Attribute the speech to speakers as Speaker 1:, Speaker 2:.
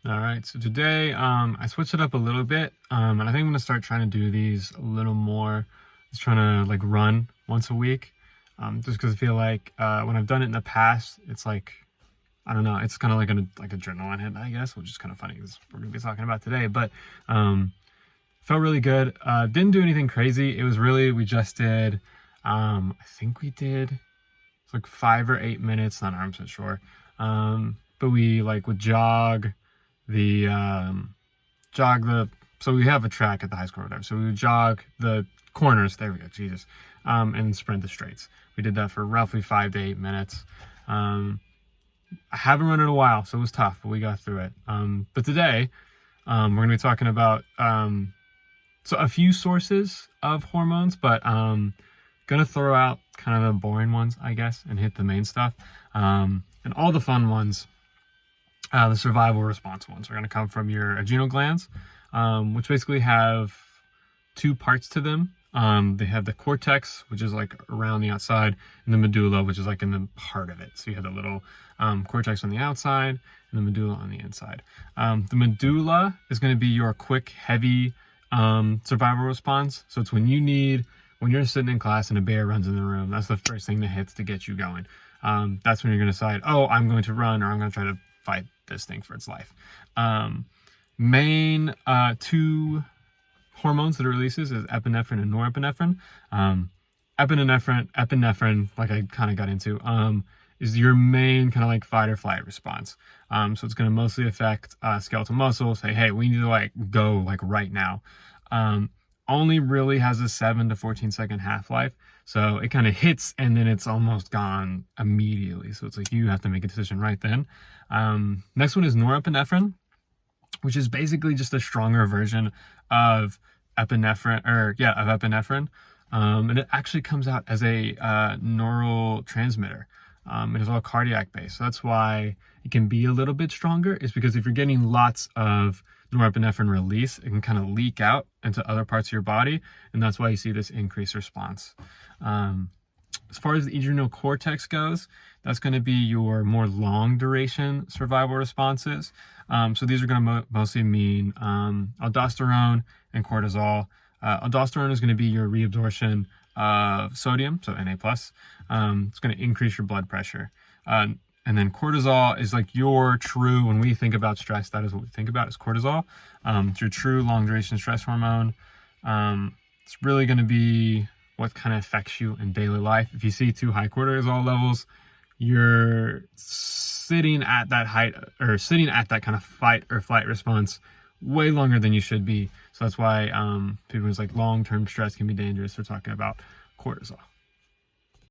Speaker 1: All right, so today I switched it up a little bit, and I think I'm gonna start trying to do these a little more. Just trying to like run once a week, just because I feel like when I've done it in the past, it's like I don't know, it's kind of like an adrenaline hit, I guess, which is kind of funny because we're gonna be talking about today. But felt really good. Didn't do anything crazy. It was really we just did. I think we did it's like 5 or 8 minutes. Not 100% sure. But we like would the jog the so we have a track at the high school or whatever. So we would jog the corners. There we go. Jesus. And sprint the straights. We did that for roughly 5 to 8 minutes. I haven't run in a while, so it was tough, but we got through it. But today, we're going to be talking about so a few sources of hormones, but going to throw out kind of the boring ones, I guess, and hit the main stuff. And all the fun ones, the survival response ones, are going to come from your adrenal glands, which basically have two parts to them. They have the cortex, which is like around the outside, and the medulla, which is like in the heart of it. So you have the little cortex on the outside and the medulla on the inside. The medulla is going to be your quick, heavy survival response. So it's when you're sitting in class and a bear runs in the room, that's the first thing that hits to get you going. That's when you're going to decide, oh, I'm going to run, or I'm going to try to fight this thing for its life. Main two hormones that it releases is epinephrine and norepinephrine. Epinephrine, like I kind of got into, is your main kind of like fight or flight response. So it's going to mostly affect skeletal muscle. Say, hey, we need to like go like right now. Only really has a 7 to 14 second half-life. So it kind of hits and then it's almost gone immediately. So it's like you have to make a decision right then. Next one is norepinephrine, which is basically just a stronger version of epinephrine. And it actually comes out as a neurotransmitter. It is all cardiac based. So that's why it can be a little bit stronger, is because if you're getting lots of norepinephrine release, it can kind of leak out into other parts of your body. And that's why you see this increased response. As far as the adrenal cortex goes, that's going to be your more long duration survival responses. So these are going to mostly mean aldosterone and cortisol. Aldosterone is going to be your reabsorption of sodium, so Na+. It's going to increase your blood pressure. And then cortisol is like your true, when we think about stress, that is what we think about is cortisol. It's your true long duration stress hormone. It's really going to be what kind of affects you in daily life. If you see too high cortisol levels, you're sitting at that height or sitting at that kind of fight or flight response way longer than you should be. So that's why people who's like long-term stress can be dangerous. We're talking about cortisol.